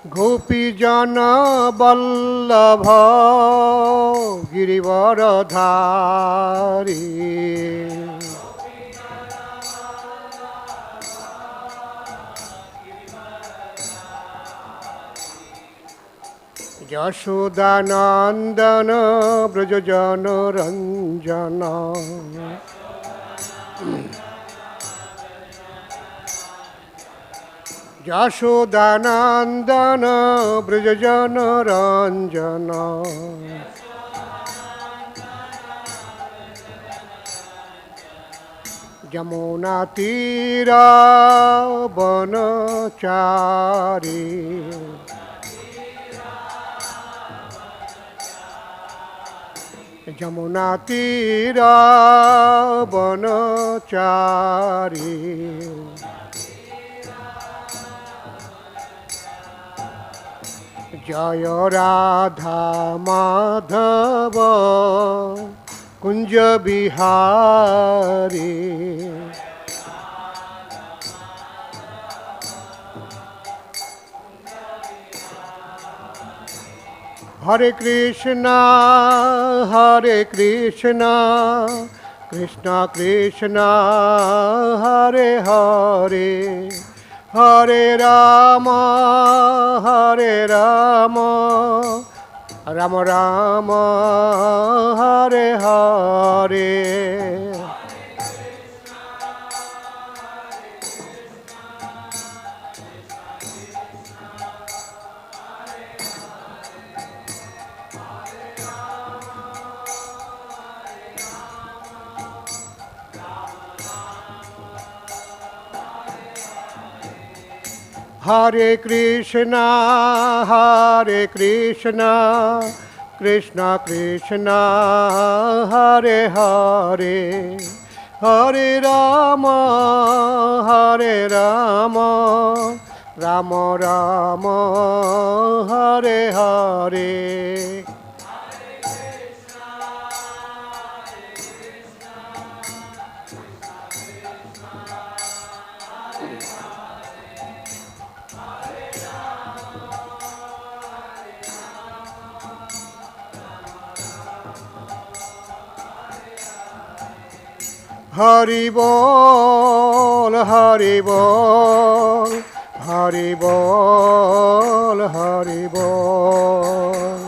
গোপীজন বল্লভ গিরিবরধারী যশোদানন্দন ব্রজজন রঞ্জন যশোদানন্দন ব্রজজন রঞ্জন যমুনা তীরা বনচারী যমুনা তীরা বনচারী জয় রাধা মাধব কুঞ্জ বিহারী হরে Krishna Krishna Krishna Hare Hare Hare Ram Ram Ram Hare Hare Hare Krishna, Krishna Krishna, Hare Hare, Hare Rama, Rama Rama, Hare Hare. Hari Bol, Hari Bol, Hari Bol, Hari Bol.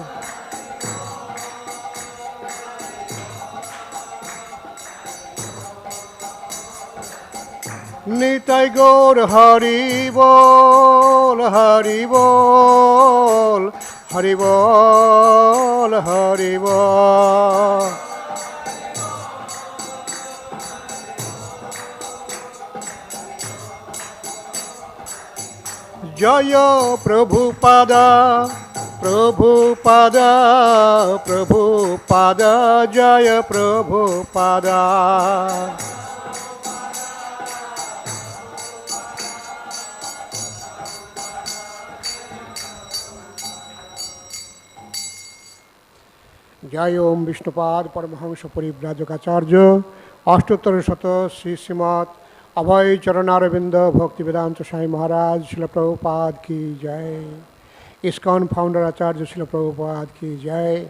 Nitai Gaur Hari Bol, Hari Bol, Hari Bol, Hari Bol. Jaya Prabhupāda, Prabhupāda, Prabhupāda, Jaya Prabhupāda. Jaya Om Vishnupāda Paramahamsa Parivrājaka Acharya, Ashtottara Shata Sri Srimad अभय चरणारविंद भक्ति वेदांत साईं महाराज श्रील प्रभुपाद की जय। ISKCON founder आचार्य श्रील प्रभुपाद की जय।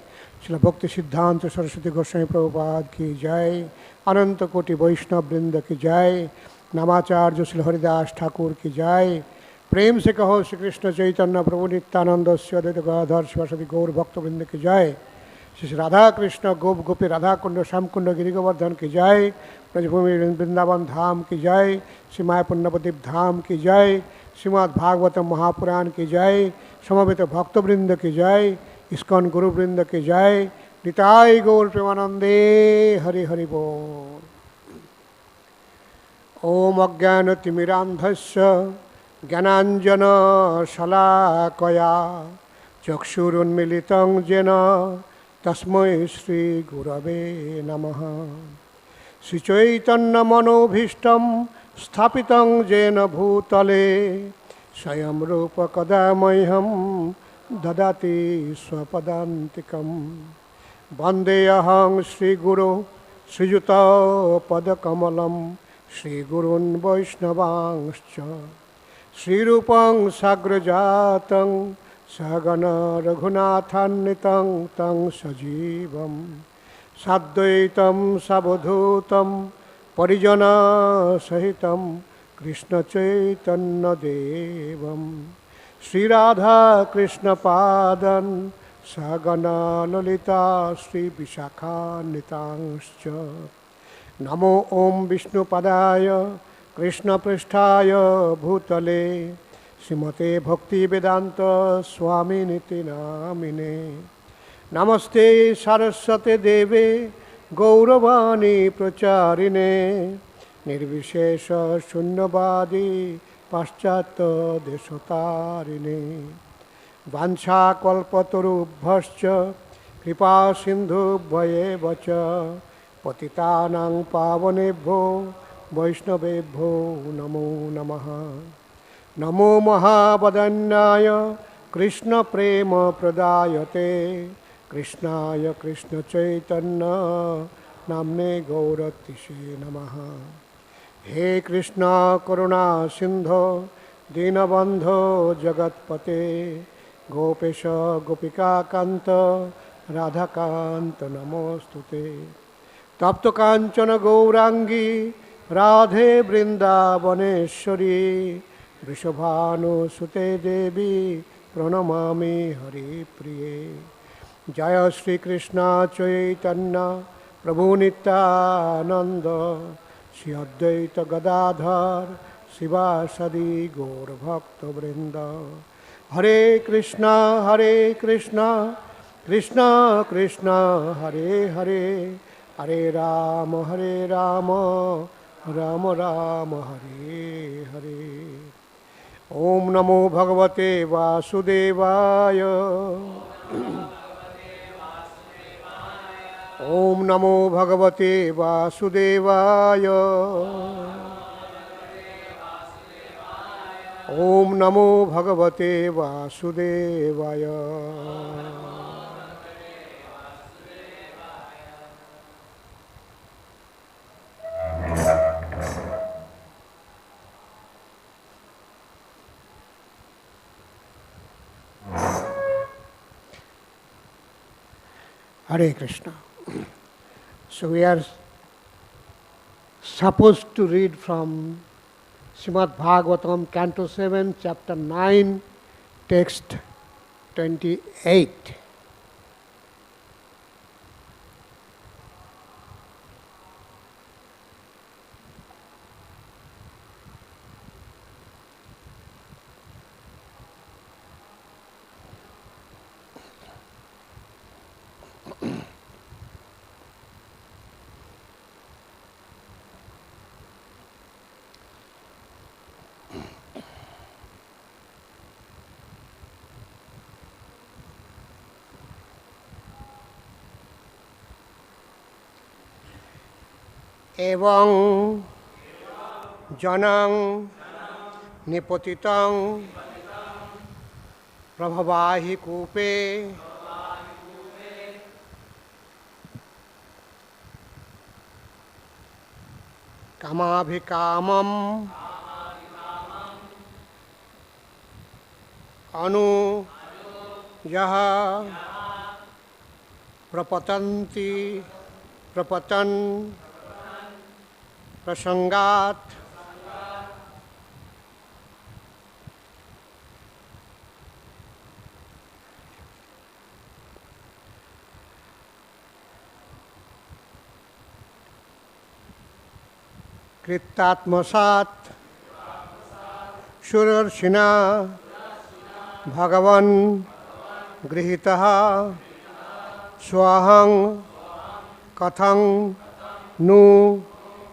श्रील भक्ति सिद्धांत सरस्वती गोस्वामी प्रभुपाद की जय। अनंत कोटि वैष्णव वृंद की जय। नामाचार्य श्री हरिदास ठाकुर की जय। प्रेम से कहो श्री कृष्ण चैतन्य प्रभु नित्यानंद श्री अद्वैत गदाधर शिवासादि गौर भक्त वृंद की जय। श्री राधा कृष्ण गोप गोपी राधा कुंड श्याम कुंड गिरि गोवर्धन की जय। ब्रजभूमि वृंदावन धाम की जय। श्री माया पुण्यपदीप धाम की जय। श्रीमद् भागवतम महापुराण की जय। समवेत भक्तवृंद की जय। इस्कॉन गुरुवृंद की जय। निताय गौर प्रेमानंदे हरि हरि बोल। ओम अज्ञानतिमिरान्धस्य ज्ञानाञ्जनशलाकया चक्षुरुन्मीलितं येन तस्मै श्री गुरवे नमः। श्रीचैतन्यमनोभीष्टं स्थापितं येन भूतले स्वयं रूप कदा मह्यं ददाति स्वपदान्तिकं। वन्देऽहं श्रीगुरो श्रीयुतपदकमलं श्रीगुरून् वैष्णवांश्च श्रीरूपं साग्रजातं सहगण रघुनाथान्वितं तं सजीवं साद्वैतं सावधूतं परिजनसहितं कृष्णचैतन्यदेवं श्रीराधाकृष्णपादं सहगण ललिता श्रीविशाखान्वितांश्च नमो ओं विष्णुपदाय कृष्णपृष्ठाय भूतले श्रीमते भक्तिवेदांत स्वामिनिति नामिने नमस्ते सरस्वते देवे गौरवाणी प्रचारिणे निर्विशेष शून्यवादी पाश्चात्य देशतारिणे वाञ्छाकल्पतरुभ्यश्च कृपा सिन्धुभ्येव च पतितानां पावनेभ्यो वैष्णवेभ्यो नमो नमः। नमो महावदन्याय कृष्ण प्रेम प्रदायते कृष्णाय कृष्ण चैतन्य नाम्ने गौरतिसे नमः। हे कृष्ण करुणा सिंधो दीनबंधो जगत्पते गोपेश गोपिका कांत राधाकांत नमोस्तुते। तप्त कांचन गौरांगी राधे वृंदावनेश्वरी वृषभानुसुते देवी प्रणमामि हरिप्रिये। जय श्री कृष्ण चैतन्य प्रभु नित्यानंद श्री अद्वैत गदाधर शिवासदि गौरभक्तवृंद। हरे कृष्णा कृष्णा कृष्णा हरे हरे हरे राम राम राम हरे हरे। ओम नमो भगवते वासुदेवाय ओम नमो भगवते वासुदेवाय ओम नमो भगवते वासुदेवाय। Hare Krishna. So we are supposed to read from Srimad Bhagavatam, Canto 7, Chapter 9, Text 28. एवं जनां nipatitam prabhavahi-kūpe kāma-abhikāmam anu yaha prapatan prasaṅgāt kṛtvātmasāt sura-ṛṣiṇā bhagavan gṛhītaḥ swaham kathaṁ nu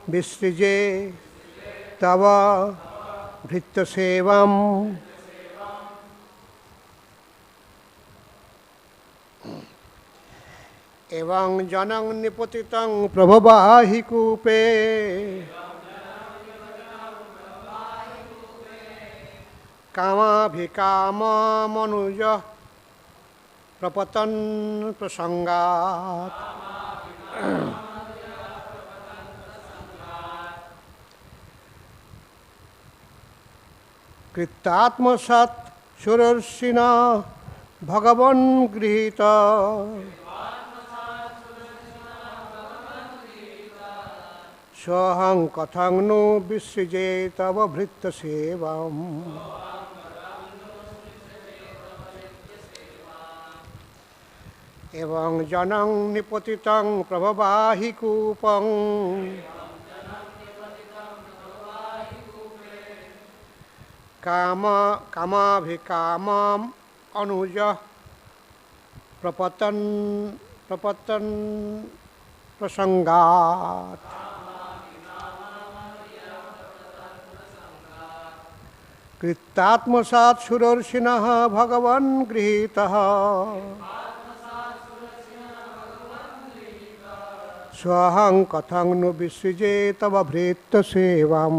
visṛje tava bhṛtya-sevām evaṁ janaṁ nipatitaṁ prabhavāhi-kūpe kāma-abhikāmam manujah prapatan prasaṅgāt kṛtvātmasāt surarṣiṇā bhagavan gṛhītaḥ soham kathaṁ no visṛje tava bhṛtya-sevām evaṁ janaṁ nipatitaṁ prabhavāhi-kūpam kāma-abhikāmam anuja prapatan prasaṅgāt kṛtvātmasāt sura-ṛṣiṇā bhagavan gṛhītaḥ soham kathaṁ no visṛje tava bhṛtya-sevām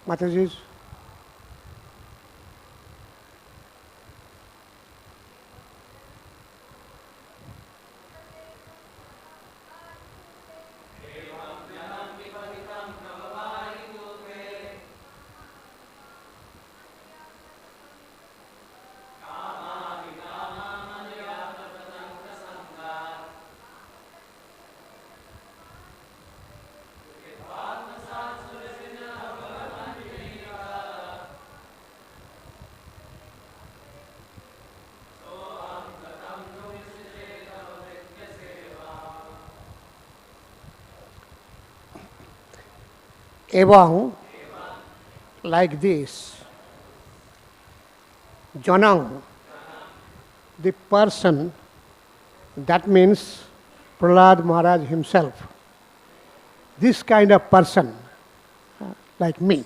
Mataji. Evam, like this. Janam, the person, that means Prahlāda Maharaj himself. This kind of person, like me.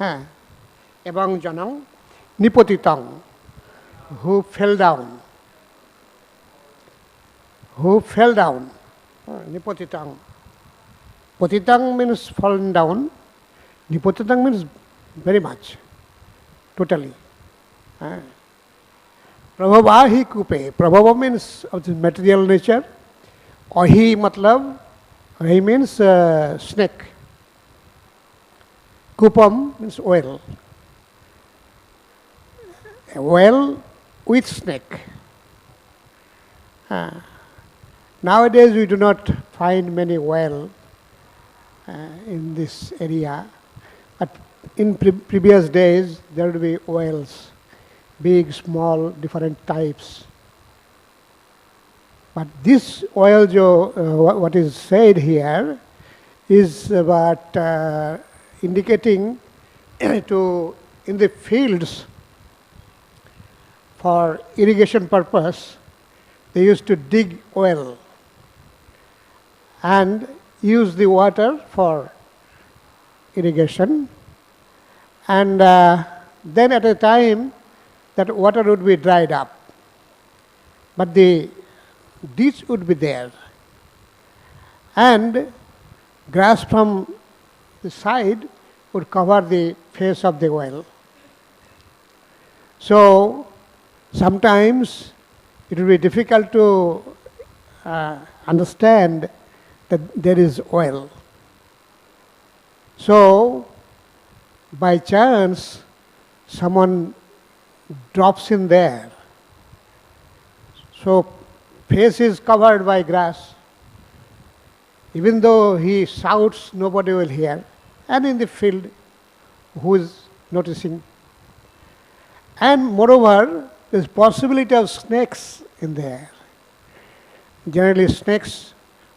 Evaṁ janam, nipatitam, who fell down. Who fell down, nipatitam. Patitam means fallen down, nipatitam means very much, totally. Prabhavāhi-kūpe, prabhava means of the material nature, ahi means snake, kūpam means well. A well with snake. Nowadays we do not find many wells in this area. But in previous days, there would be wells, big, small, different types. But this oil, what is said here, is about indicating to in the fields for irrigation purpose, they used to dig well and use the water for irrigation, and then at a time that water would be dried up, but the ditch would be there, and grass from the side would cover the face of the well. So sometimes it will be difficult to understand that there is oil. So by chance someone drops in there. So face is covered by grass. Even though he shouts, nobody will hear. And in the field, who is noticing? And moreover, there is possibility of snakes in there. Generally snakes,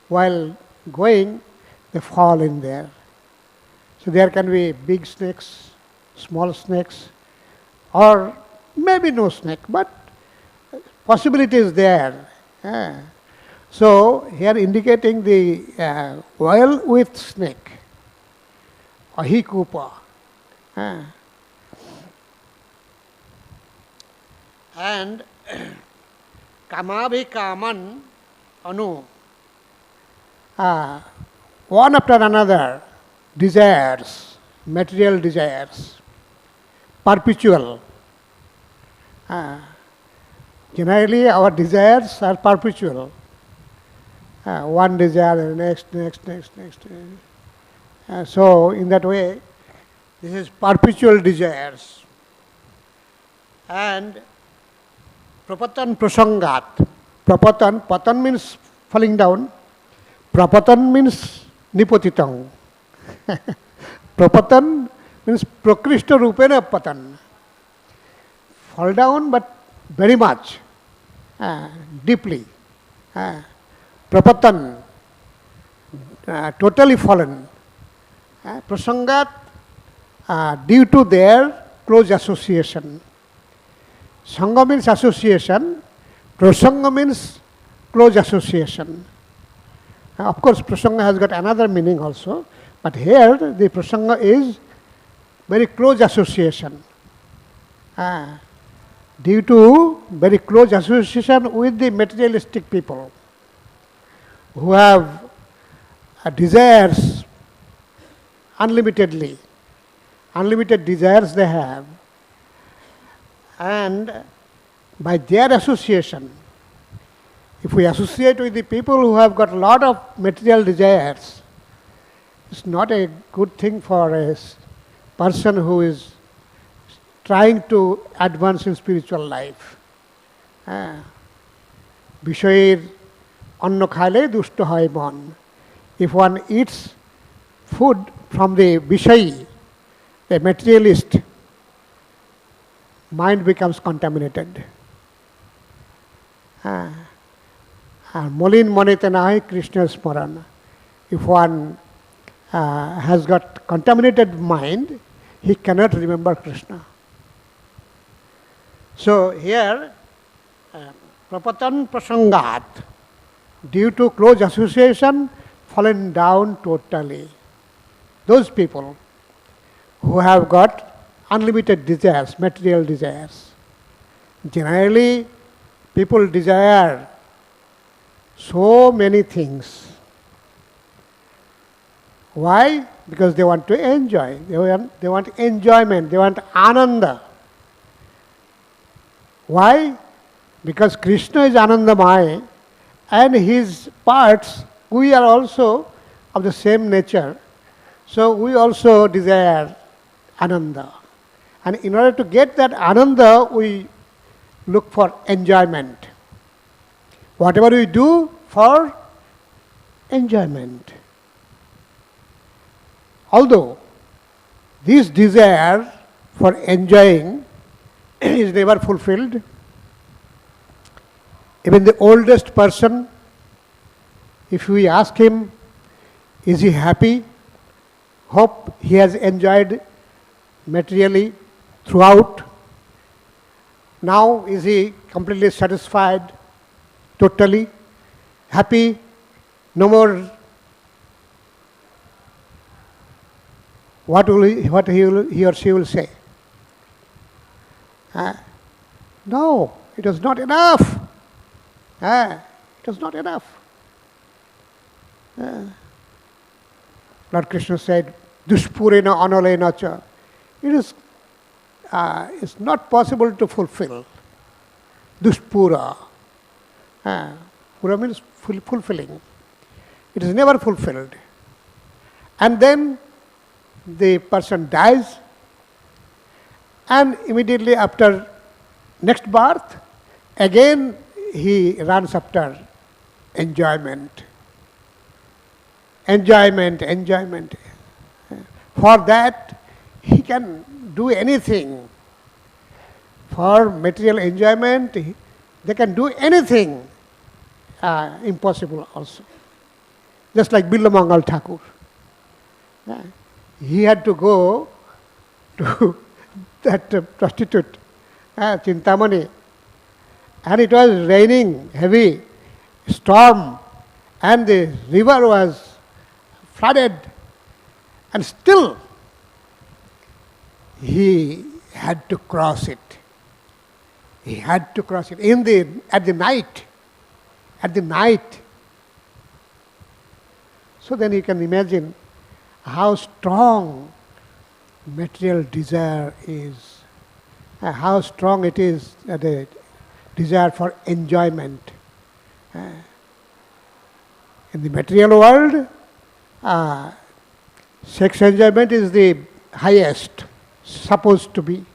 while going, they fall in there. So there can be big snakes, small snakes, or maybe no snake, but possibility is there. So here indicating the well with snake, ahi-kūpe. And kāma-abhikāmam anu, one after another, desires, material desires, perpetual. Generally our desires are perpetual. One desire, next. So in that way, this is perpetual desires. And prapatan prasaṅgāt. Patan means falling down. Prapatan means nipatitam. Prapatan means prakrishta rupena patan. Fall down, but very much, deeply. Prapatan, totally fallen. Prasaṅgāt, due to their close association. Sangha means association, prasanga means close association. Of course, prasanga has got another meaning also, but here the prasanga is very close association. Due to very close association with the materialistic people who have desires unlimitedly. Unlimited desires they have. And by their association, if we associate with the people who have got a lot of material desires, it's not a good thing for a person who is trying to advance in spiritual life. Vishayir anna khale dushta hai man. If one eats food from the vishayi, the materialist, mind becomes contaminated. Molin manite nahi Krishna smaran. If one has got contaminated mind, he cannot remember Krishna. So here, prapatan prasaṅgāt, due to close association, fallen down totally. Those people who have got unlimited desires, material desires. Generally, people desire so many things. Why? Because they want to enjoy. They want enjoyment. They want ananda. Why? Because Krishna is Anandamaya, and his parts, we are also of the same nature. So we also desire Ananda. And in order to get that Ananda, we look for enjoyment. Whatever we do for enjoyment. Although this desire for enjoying is never fulfilled, even the oldest person, if we ask him, is he happy? Hope he has enjoyed materially throughout. Now is he completely satisfied, totally happy, no more? What he or she will say? No, it was not enough. It was not enough. Lord Krishna said, "Dushpurena analena cha." It's not possible to fulfill. Dushpura. Pura means fulfilling. It is never fulfilled. And then the person dies, and immediately after next birth, again he runs after enjoyment. Enjoyment. For that, he can do anything. For material enjoyment, they can do anything. Impossible also. Just like Billamangal Thakur. He had to go to that prostitute, Chintamani, and it was raining, heavy storm, and the river was flooded, and still he had to cross it. He had to cross it at the night. So then you can imagine how strong material desire is, how strong it is, the desire for enjoyment. In the material world, sex enjoyment is the highest, supposed to be.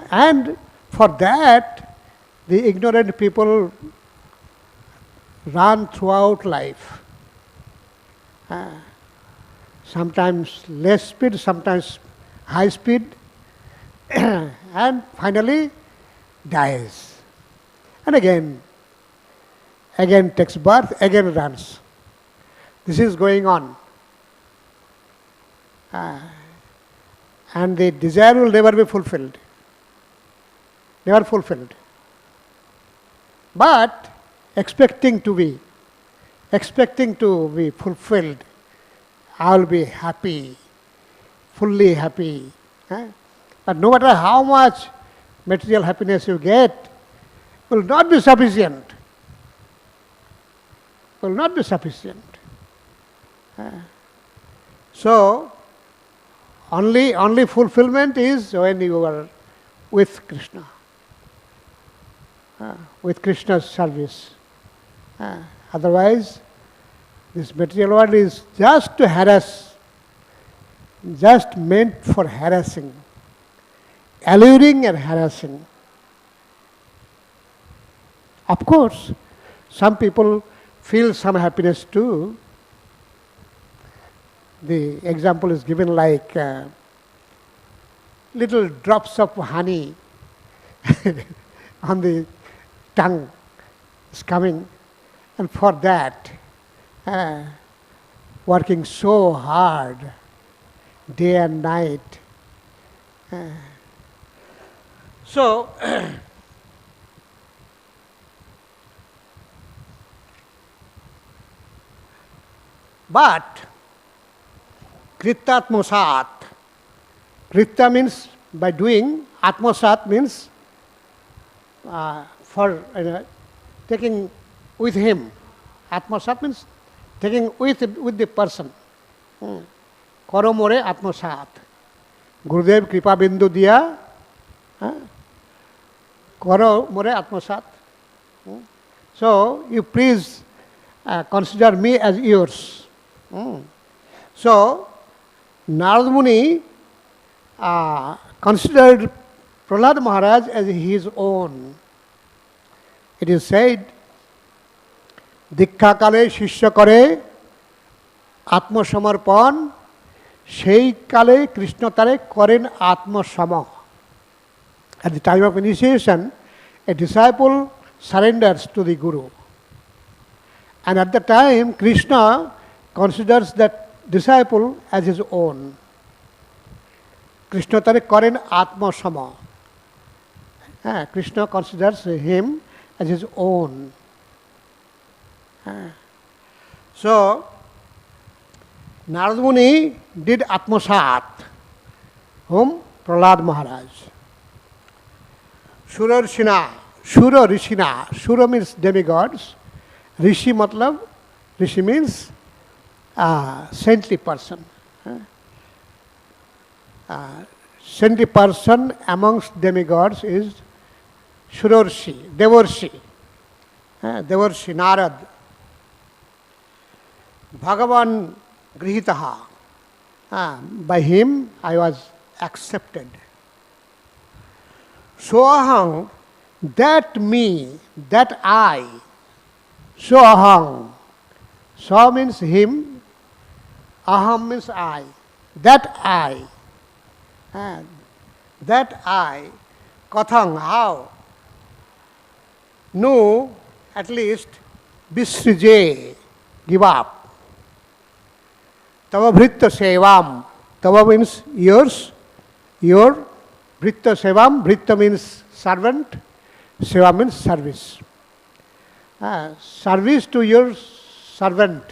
And for that, the ignorant people run throughout life. Sometimes less speed, sometimes high speed, and finally dies. And again takes birth, again runs. This is going on. And the desire will never be fulfilled. Never fulfilled. But expecting to be fulfilled, I will be happy, fully happy. But no matter how much material happiness you get, will not be sufficient. Will not be sufficient. So, only fulfillment is when you are with Krishna, with Krishna's service. Otherwise, this material world is just to harass, just meant for harassing, alluring and harassing. Of course, some people feel some happiness too. The example is given like little drops of honey on the tongue is coming, and for that, working so hard, day and night. So, but kṛtvātmasāt. Kṛtvā means by doing, ātmasāt means for taking with him. Ātmasāt means taking with the person. Karo more ātmasāt. Gurudev kripa bindu diya. Karo more ātmasāt. So you please consider me as yours. So Narada Muni considered Prahlāda Maharaj as his own. It is said দীক্ষাকালে শিষ্য করে আত্মসমর্পণ, সেই কালে কৃষ্ণ তারে করেন আত্মসম। At the time of initiation, a disciple surrenders to the Guru. And at the time, Krishna considers that disciple as his own. Krishna tare karen atmasama. Krishna considers him as his own. So, Narada Muni did ātmasāt. Whom? Prahlāda Maharaj. Sura-ṛṣiṇā, sura-ṛṣiṇā. Sura means demigods. Rishi matlab, Rishi means saintly person. Saintly person amongst demigods is sura-ṛṣi, devarshi. Devarshi Nārada. Bhagavan gṛhītaḥ. By him I was accepted. So aham, that me, that I. So aham. So means him, aham means I. That I. That I. Kathaṁ, how? No, at least, visṛje, give up. Tava bhṛtya-sevām. Tava means yours, your. Bhṛtya-sevām. Bhṛtya means servant. Seva means service. Service to your servant.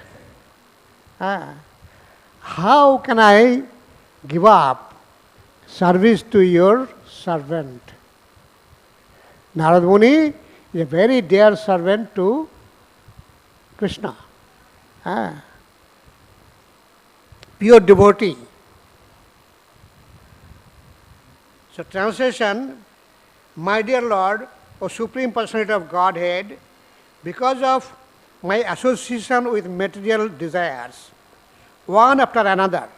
How can I give up service to your servant? Narada Muni is a very dear servant to Krishna. Pure devotee. So translation, my dear Lord, O Supreme Personality of Godhead, because of my association with material desires, one after another,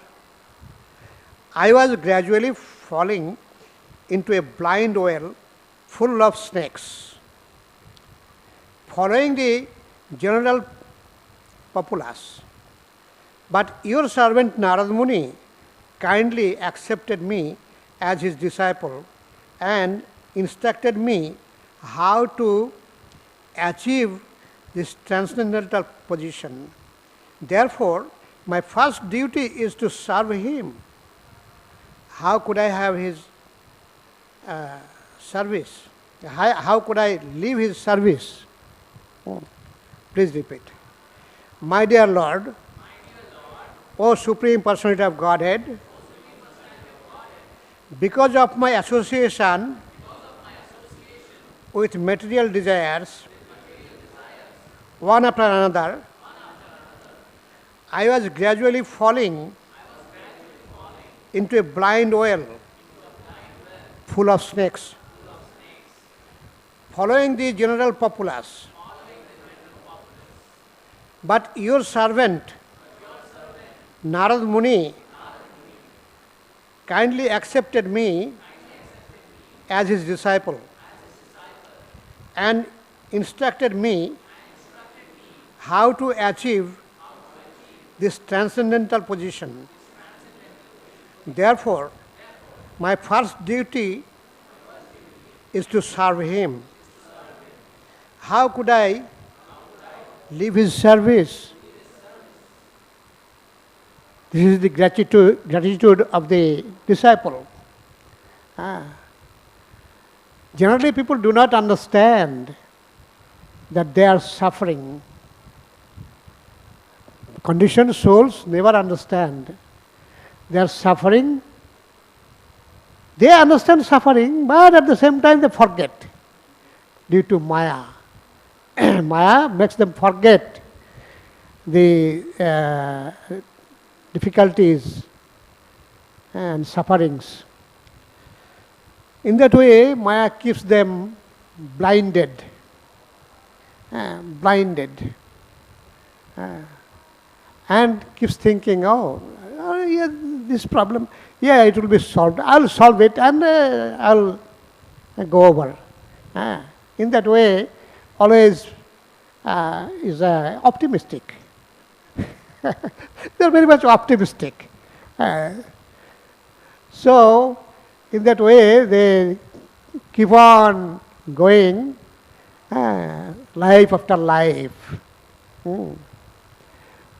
I was gradually falling into a blind well full of snakes. Following the general populace. But your servant Narada Muni kindly accepted me as his disciple and instructed me how to achieve this transcendental position. Therefore, my first duty is to serve him. How could I have his service? How could I leave his service? Please repeat. My dear Lord, O Supreme Personality of Godhead, because of my association with material desires, one after another, I was gradually falling into a blind well full of snakes. Following the general populace. But your servant, Narada Muni, kindly accepted me as his disciple and instructed me how to achieve this transcendental position. Therefore, my first duty is to serve him. How could I leave his service? This is the gratitude of the disciple. Generally, people do not understand that they are suffering. Conditioned souls never understand. They are suffering. They understand suffering, but at the same time they forget due to Maya. Maya makes them forget the difficulties and sufferings. In that way, Maya keeps them blinded. And keeps thinking, yeah, this problem, yeah, it will be solved. I'll solve it and I'll go over. In that way, always is optimistic. They are very much optimistic. So, in that way, they keep on going, life after life.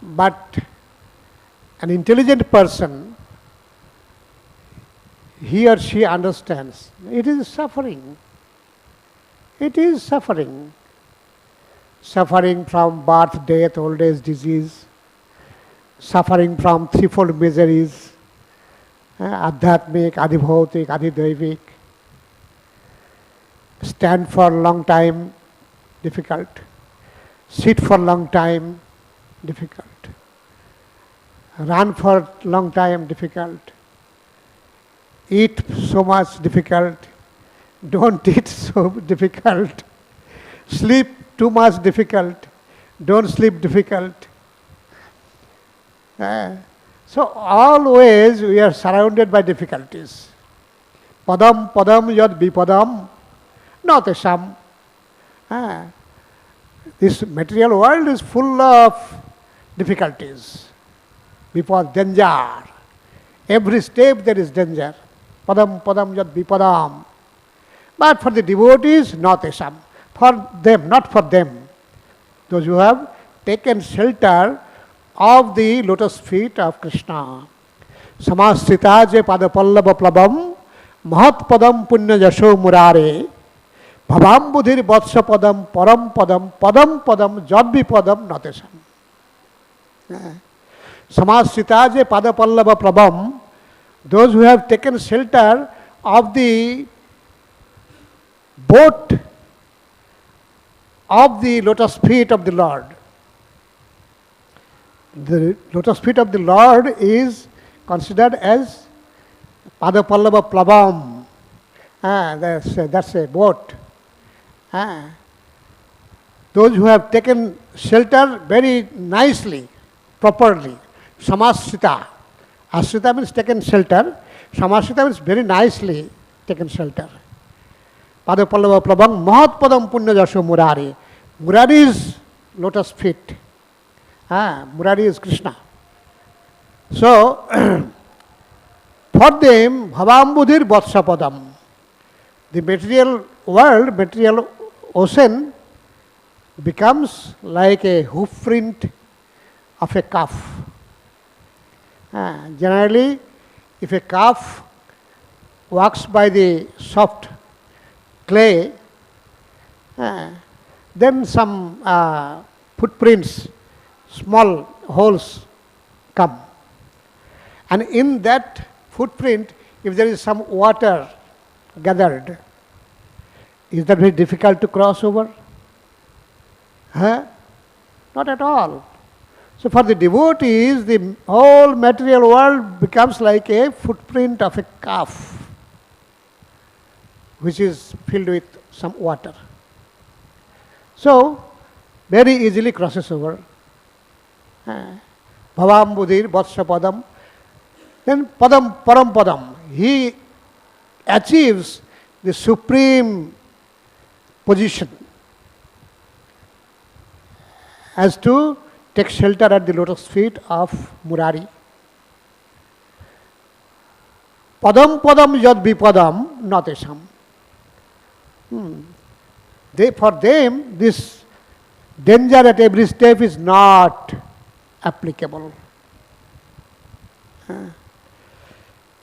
But an intelligent person, he or she understands it is suffering. It is suffering. Suffering from birth, death, old age, disease, suffering from threefold miseries, adhyatmic, adhibhautik, adhidaivik. Stand for a long time, difficult. Sit for a long time, difficult. Run for a long time, difficult. Eat so much, difficult. Don't eat, so difficult. Sleep too much, difficult. Don't sleep, difficult. So always we are surrounded by difficulties. Padam padam yad vipadam not asam. This material world is full of difficulties. Before danger. Every step there is danger. Padam padam yad vipadam. But for the devotees, not asam. For them, not for them. Those who have taken shelter of the lotus feet of Krishna. Samasthita je padapallava plabam mahat padam punya jasho murare bhavam budhir vatsa padam param padam padam padam jadvi padam natesam. Samasthita je padapallava plabam, those who have taken shelter of the boat of the lotus feet of the Lord. The lotus feet of the Lord is considered as padapallava plabam. That's a boat. Those who have taken shelter very nicely, properly. Samasthita. Ashrita means taken shelter. Samasthita means very nicely taken shelter. Padapallava plabam mahat padam punya jasho murari. Murari is lotus feet. Murari is Krishna. So, for them, bhavam budhir vatsa padam. The material world, material ocean becomes like a hoof print of a calf. Generally, if a calf walks by the soft clay, then some footprints, small holes come. And in that footprint, if there is some water gathered, is that very difficult to cross over? Not at all. So for the devotees, the whole material world becomes like a footprint of a calf, which is filled with some water. So, very easily crosses over. Bhavam budhir vatsa padam. Then padam param padam. He achieves the supreme position as to take shelter at the lotus feet of Murari. Padam padam yad vipadam natesam. For them, this danger at every step is not applicable.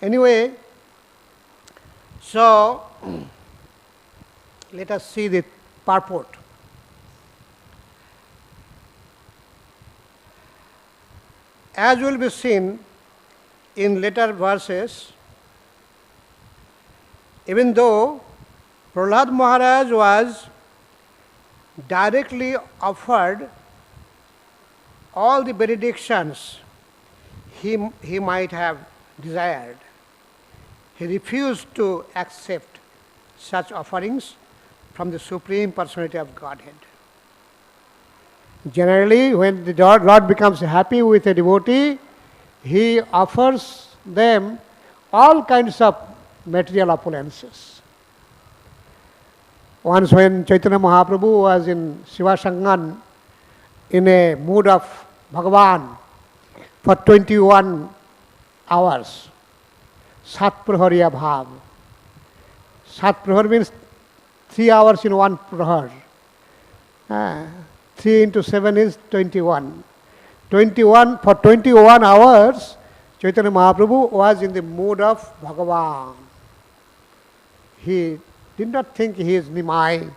Anyway, so let us see the purport. As will be seen in later verses, even though Prahlad Maharaj was directly offered all the benedictions he might have desired, he refused to accept such offerings from the Supreme Personality of Godhead. Generally, when the Lord becomes happy with a devotee, he offers them all kinds of material opulences. Once when Chaitanya Mahaprabhu was in Shiva Sanghan in a mood of Bhagavan for 21 hours. Sat prahariya bhav. Sat prahar means 3 hours in one prahar. 3 into 7 is 21. For 21 hours, Chaitanya Mahaprabhu was in the mood of Bhagavan. He did not think he is Nimai. He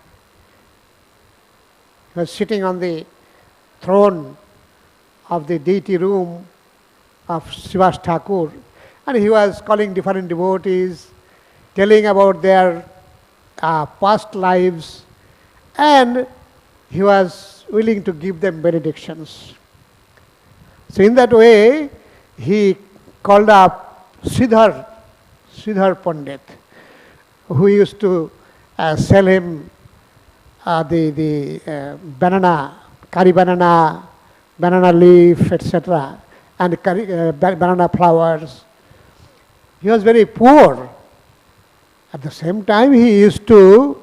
was sitting on the throne of the deity room of Srivas Thakur, and he was calling different devotees, telling about their past lives, and he was willing to give them benedictions. So in that way, he called up Sridhar Pandit, who used to sell him the banana, curry banana leaf, etc., and banana flowers. He was very poor. At the same time, he used to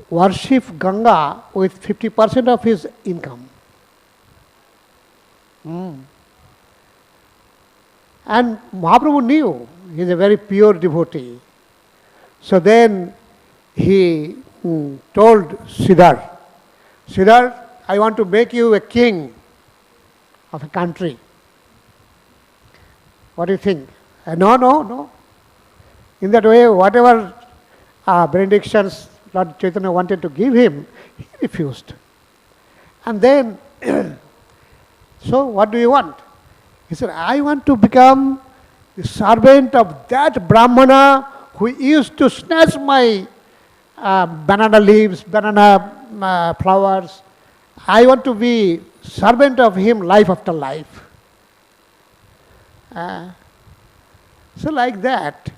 worship Ganga with 50% of his income. And Mahaprabhu knew he is a very pure devotee. So then he told Sridhar, I want to make you a king of a country. What do you think? No. In that way, whatever benedictions Lord Chaitanya wanted to give him, he refused. And then, so what do you want? He said, I want to become the servant of that Brahmana who used to snatch my banana leaves, banana flowers. I want to be servant of him life after life. So like that,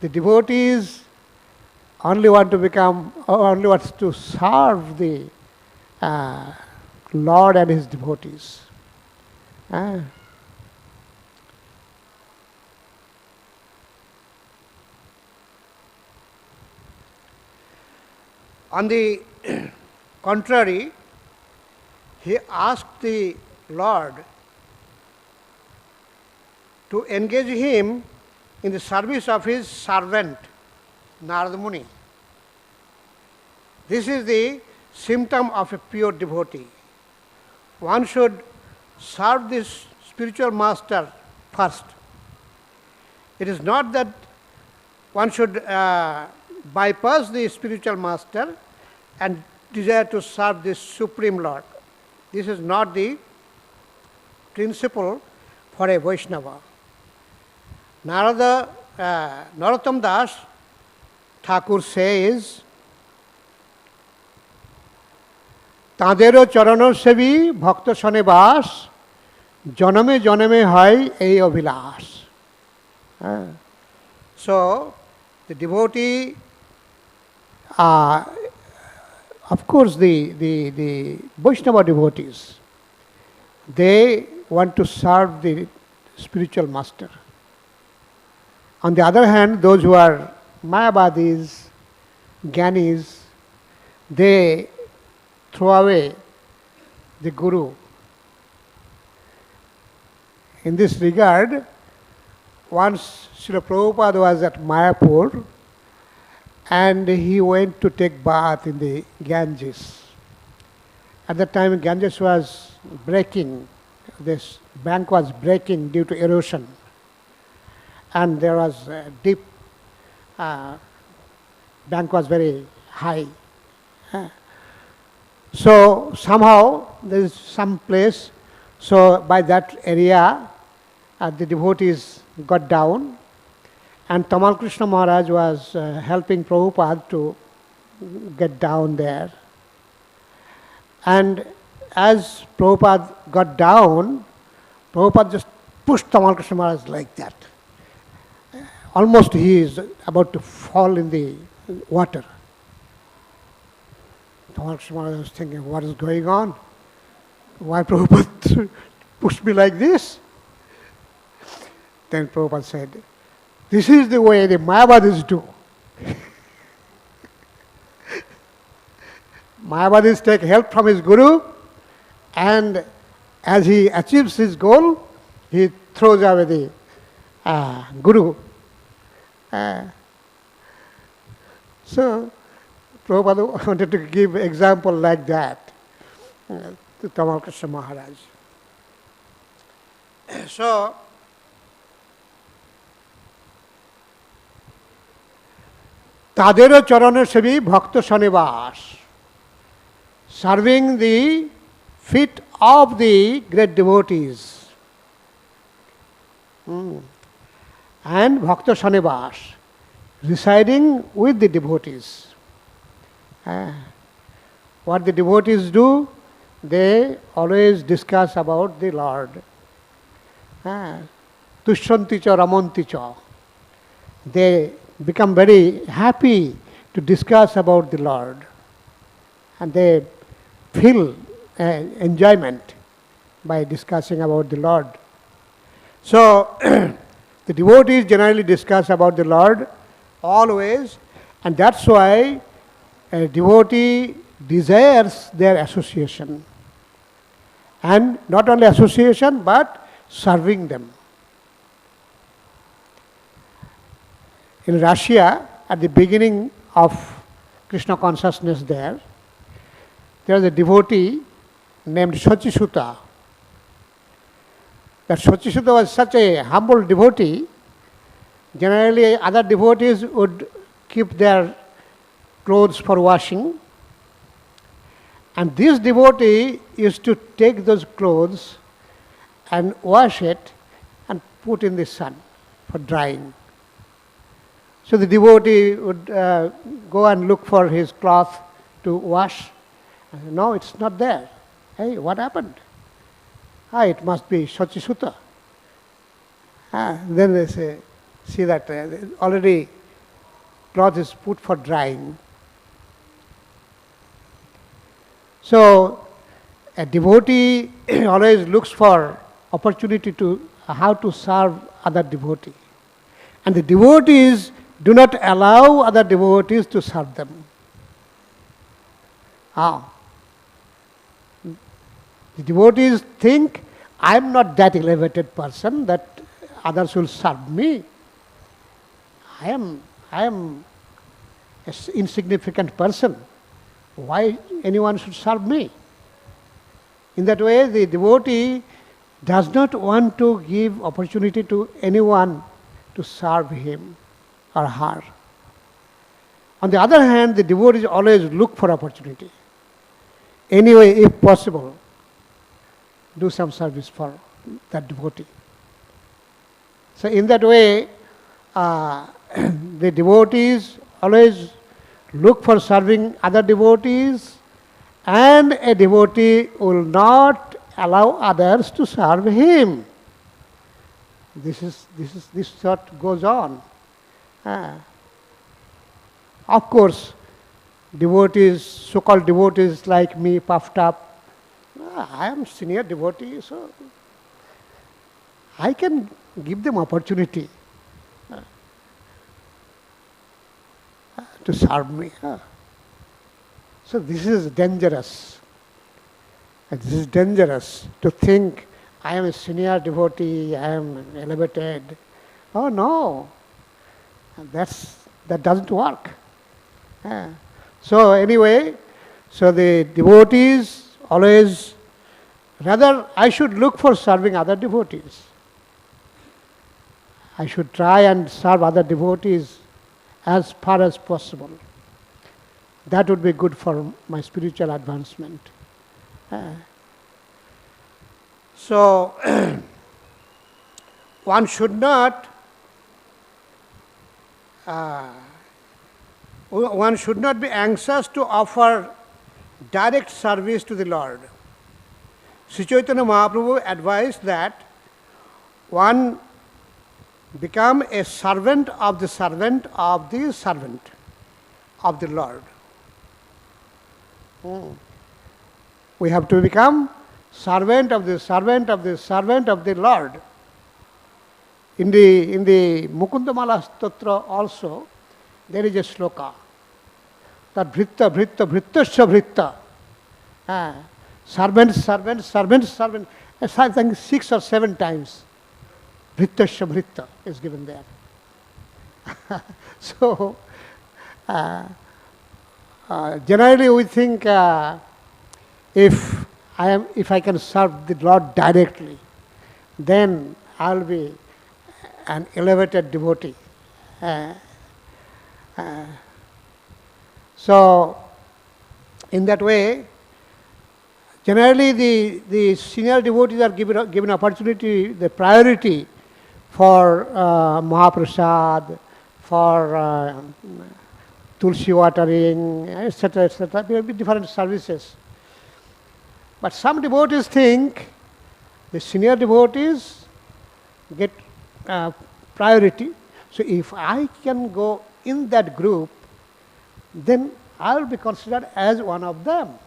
the devotees only want to serve the Lord and his devotees. On the contrary, he asked the Lord to engage him in the service of his servant, Narada Muni. This is the symptom of a pure devotee. One should serve this spiritual master first. It is not that one should bypass the spiritual master and desire to serve the Supreme Lord. This is not the principle for a Vaishnava. Narottam Das Thakur says, তাঁদেরও চরণ সেবী ভক্ত শনে বাস জনমে জনমে হয় এই অভিলাষ. So the devotee, of course the Vaishnava devotees, they want to serve the spiritual master. On the other hand, those who are Mayavadis, Gyanis, they throw away the Guru. In this regard, once Srila Prabhupāda was at Mayapur and he went to take bath in the Ganges. At that time, Ganges was breaking, this bank was breaking due to erosion, and there was a deep, bank was very high. So somehow there is some place, so by that area the devotees got down, and Tamal Krishna Maharaj was helping Prabhupada to get down there. And as Prabhupada got down, Prabhupada just pushed Tamal Krishna Maharaj like that. Almost he is about to fall in the water. Tamal Krishna Maharaj was thinking, what is going on? Why Prabhupada pushed me like this? Then Prabhupada said, this is the way the Mayavadis do. Mayavadis take help from his Guru, and as he achieves his goal, he throws away the guru. So Prabhupada wanted to give example like that to Tamal Krishna Maharaj. So Tadero Charana Sevi Bhakta Sanivas, serving the feet of the great devotees. And Bhakta Sanivas, residing with the devotees. What the devotees do, they always discuss about the Lord. Tushyanti cha ramanti cha. They become very happy to discuss about the Lord. And they feel enjoyment by discussing about the Lord. So, the devotees generally discuss about the Lord always, and that's why a devotee desires their association. And not only association, but serving them. In Russia, at the beginning of Krishna consciousness there was a devotee named Shachisuta. That Shachisuta was such a humble devotee. Generally, other devotees would keep their clothes for washing, and this devotee used to take those clothes and wash it and put in the sun for drying. So the devotee would go and look for his cloth to wash. And no, it's not there. Hey, what happened? It must be Shachisuta. Then they say, see that already cloth is put for drying. So a devotee always looks for opportunity to how to serve other devotee. And the devotees do not allow other devotees to serve them. The devotees think, I am not that elevated person that others will serve me. I am an insignificant person. Why anyone should serve me? In that way, the devotee does not want to give opportunity to anyone to serve him or her. On the other hand, the devotees always look for opportunity. Anyway, if possible, do some service for that devotee. So in that way, the devotees always look for serving other devotees, and a devotee will not allow others to serve him. This is what goes on. Of course, devotees, so-called devotees like me, puffed up, I am senior devotee, so I can give them opportunity to serve me. So this is dangerous. This is dangerous to think I am a senior devotee, I am elevated. Oh no, that doesn't work. So anyway, so the devotees always, rather I should look for serving other devotees. I should try and serve other devotees as far as possible. That would be good for my spiritual advancement. So, one should not be anxious to offer direct service to the Lord. Sri Chaitanya Mahaprabhu advised that one become a servant of the servant of the servant of the Lord. We have to become servant of the servant of the servant of the Lord. In the Mukundamala Stotra also, there is a sloka that bhṛtya-sevām. servant, servant, servant, servant. I think 6 or 7 times. Bhṛtya-sevām is given there. So, generally we think if I can serve the Lord directly, then I will be an elevated devotee. So, in that way, generally the senior devotees are given opportunity, the priority for Mahaprasad, for Tulsi watering, etc., etc. There will be different services. But some devotees think the senior devotees get priority. So if I can go in that group, then I will be considered as one of them.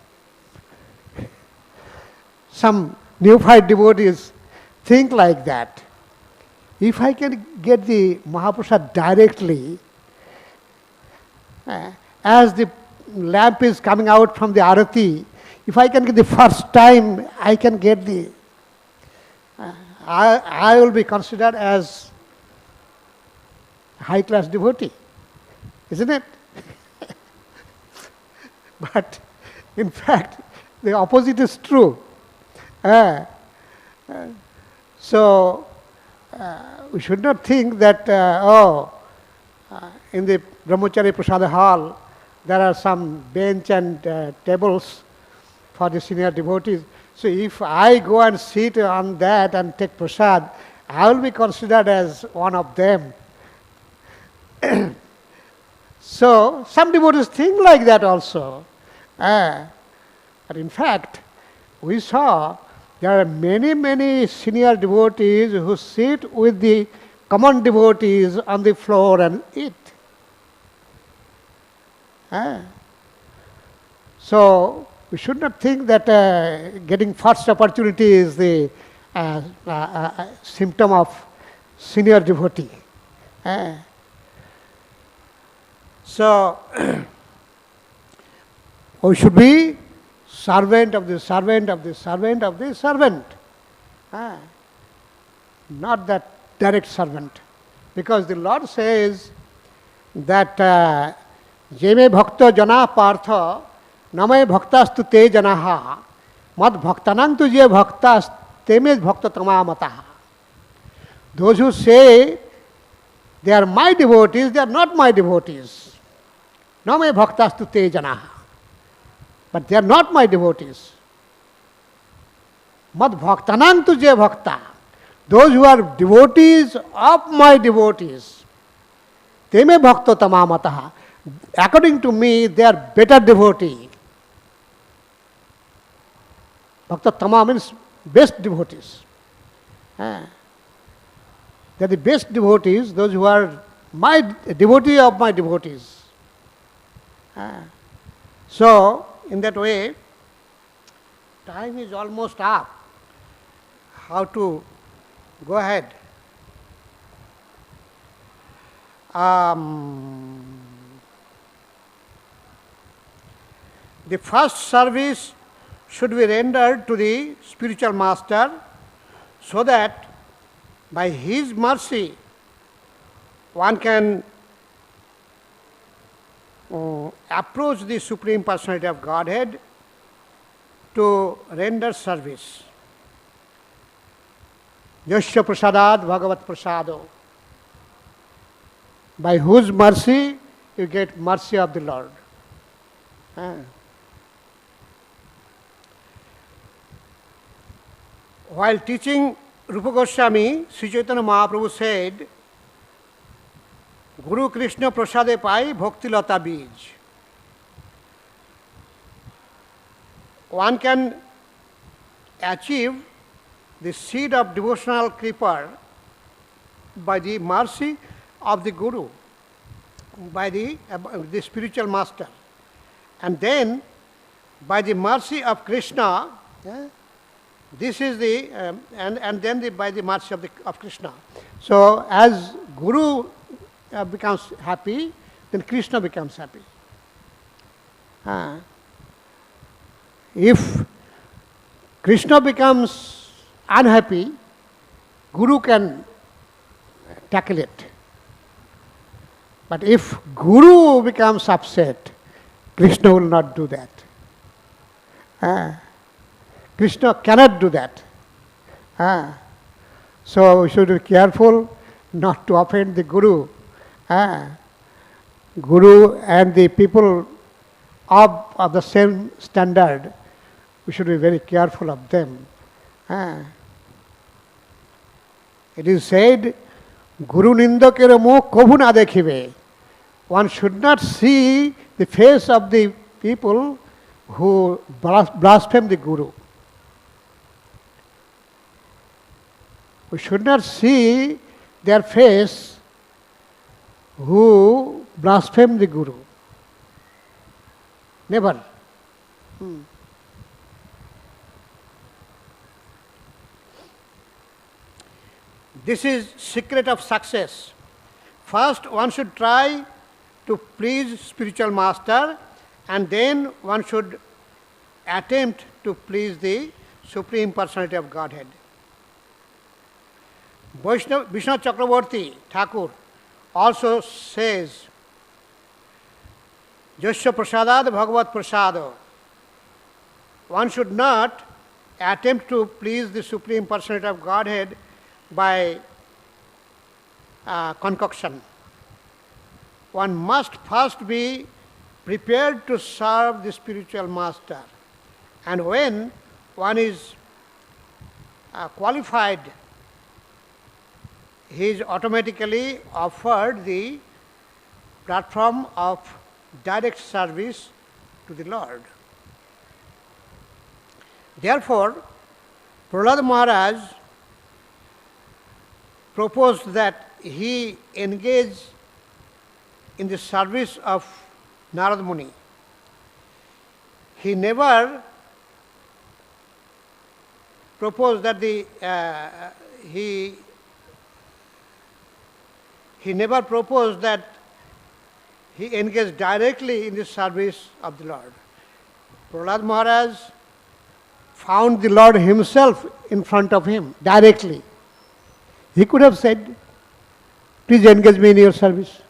Some neophyte devotees think like that. If I can get the Mahaprasad directly, as the lamp is coming out from the arati, if I can get the first time, I can get the, I will be considered as high class devotee, isn't it? But in fact, the opposite is true. So we should not think that, in the Brahmachari Prasada hall, there are some bench and tables for the senior devotees. So if I go and sit on that and take prasad, I will be considered as one of them. So some devotees think like that also. But in fact, we saw there are many senior devotees who sit with the common devotees on the floor and eat. So we should not think that getting first opportunity is the symptom of senior devotee. So we should be servant of the servant of the servant of the servant. Not that direct servant. Because the Lord says that Jeme bhakta jana partha namay bhaktastu te janaha mad bhaktanang tu je bhaktas teme bhṛtya-sevām. Those who say they are my devotees, they are not my devotees. Namay bhaktastu te janaha. But they are not my devotees. Mad bhaktanang tu je bhakta. Those who are devotees of my devotees. Teme bhṛtya-sevām. According to me, they are better devotee. Bhṛtya-sevām means best devotees. They are the best devotees, those who are my devotee of my devotees. So, in that way, time is almost up. How to go ahead? The first service should be rendered to the spiritual master so that by his mercy one can approach the Supreme Personality of Godhead to render service. Yasya prasadat bhagavat prasado. By whose mercy you get mercy of the Lord. While teaching Rupa Goswami, Sri Chaitanya Mahaprabhu said, Guru Krishna prasade pai bhakti lata bij. One can achieve the seed of devotional creeper by the mercy of the Guru, by the spiritual master. And then, by the mercy of Krishna, this is the, and then by the mercy of Krishna. So, as Guru becomes happy, then Krishna becomes happy. If Krishna becomes unhappy, Guru can tackle it. But if Guru becomes upset, Krishna will not do that. Krishna cannot do that. So we should be careful not to offend the Guru. Guru and the people of the same standard, we should be very careful of them. It is said, Guru nindakera mukh kabhu na dekhibe. One should not see the face of the people who blaspheme the Guru. We should not see their face who blaspheme the Guru. Never. This is secret of success. First, one should try to please spiritual master, and then one should attempt to please the Supreme Personality of Godhead. Vishnu Chakravarti Thakur also says, Jasya prasadad bhagavat prasado. One should not attempt to please the Supreme Personality of Godhead by concoction. One must first be prepared to serve the spiritual master. And when one is qualified, he is automatically offered the platform of direct service to the Lord. Therefore, Prahlāda Maharaj proposed that he engage in the service of Narada Muni. He never proposed that he never proposed that he engaged directly in the service of the Lord. Prahlāda Maharaj found the Lord himself in front of him directly. He could have said, please engage me in your service.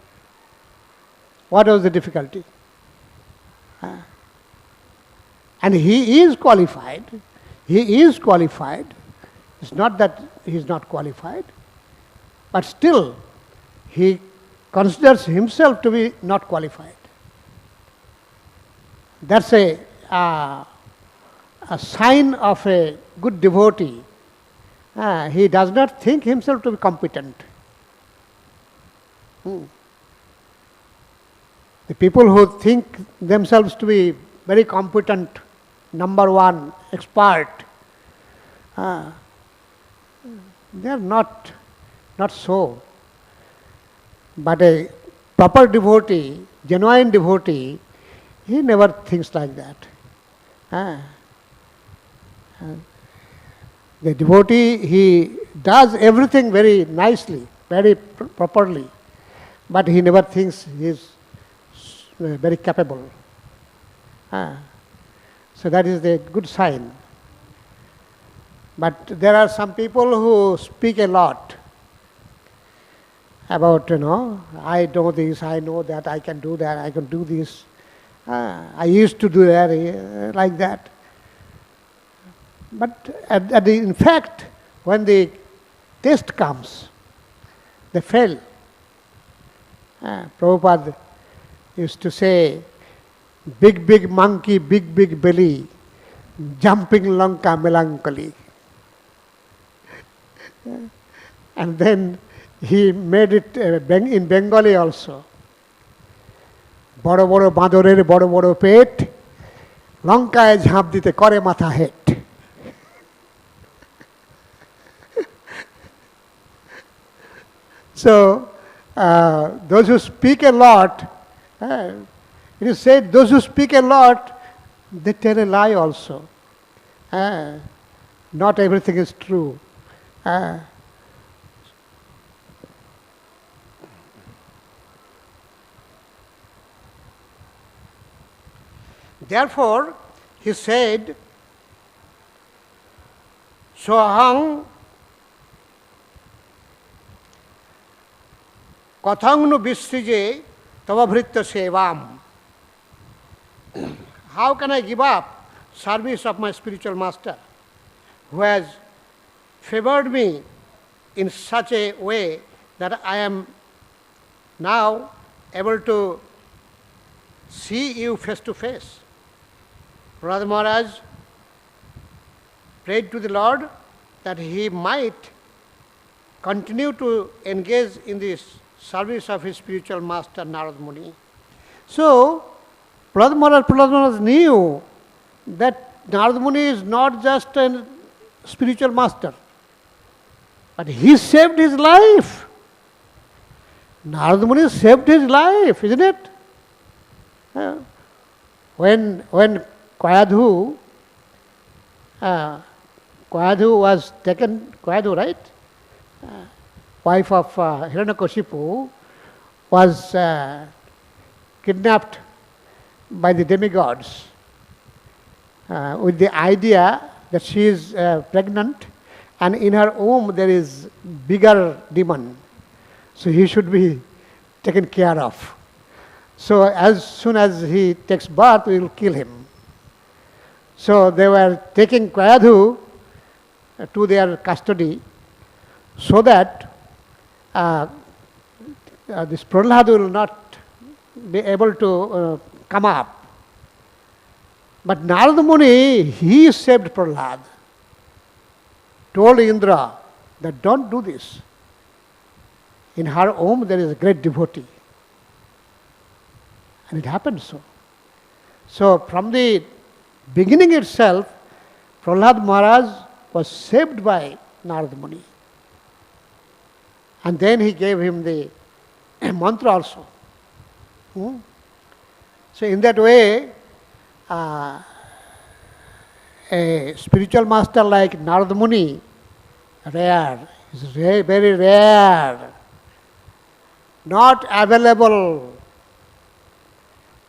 What was the difficulty? And he is qualified. He is qualified. It's not that he is not qualified, but still he considers himself to be not qualified. That's a sign of a good devotee. He does not think himself to be competent. The people who think themselves to be very competent, number one, expert, they are not so. But a proper devotee, genuine devotee, he never thinks like that. The devotee, he does everything very nicely, very properly, but he never thinks he is very capable. So that is a good sign. But there are some people who speak a lot about, I know this, I know that, I can do that, I can do this. I used to do that, like that. But in fact, when the test comes, they fail. Prabhupada used to say, big monkey, big belly, jumping Lanka melancholy. And then he made it in Bengali also. Boro boro badorer boro boro pet, Lankaয় ঝাঁপ দিতে করে মাথা হেট. So, those who speak a lot, it is said, those who speak a lot, they tell a lie also. Not everything is true. Therefore, he said, So aham kathaṁ nu visṛje tava bhṛtya-sevām. How can I give up service of my spiritual master who has favored me in such a way that I am now able to see you face to face? Prahlāda Maharaj prayed to the Lord that he might continue to engage in this service of his spiritual master Narad Muni. So, Prahlāda Maharaj knew that Narad Muni is not just a spiritual master, but he saved his life. Narad Muni saved his life, isn't it? When Kayadhu was taken, Kayadhu, right? Wife of Hiranyakashipu was kidnapped by the demigods with the idea that she is pregnant and in her womb there is bigger demon. So he should be taken care of. So as soon as he takes birth, we will kill him. So they were taking Kayadhu to their custody so that this Prahlāda will not be able to come up. But Narada Muni, he saved Prahlāda, told Indra that don't do this. In her womb there is a great devotee. And it happened so. So from the beginning itself, Prahlāda Maharaj was saved by Narada Muni. And then he gave him the mantra also. So in that way, a spiritual master like Narada Muni, rare, is very rare, not available.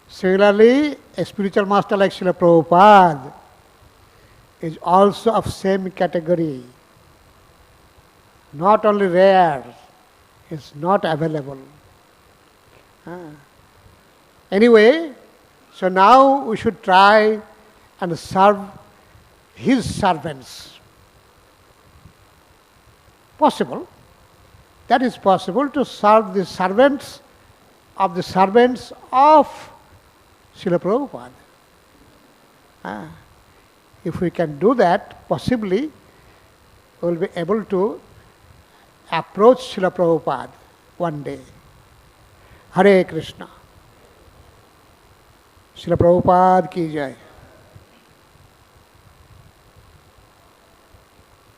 Similarly, a spiritual master like Srila Prabhupāda is also of same category. Not only rare, is not available. Anyway, so now we should try and serve his servants. Possible. That is possible to serve the servants of Srila Prabhupada. If we can do that, possibly we will be able to approach Srila Prabhupada one day. Hare Krishna. Srila Prabhupada ki jai.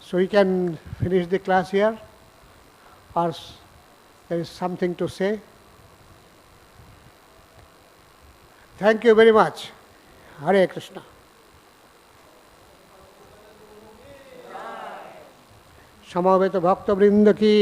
So we can finish the class here, or there is something to say? Thank you very much. Hare Krishna. समवेत भक्त वृंद की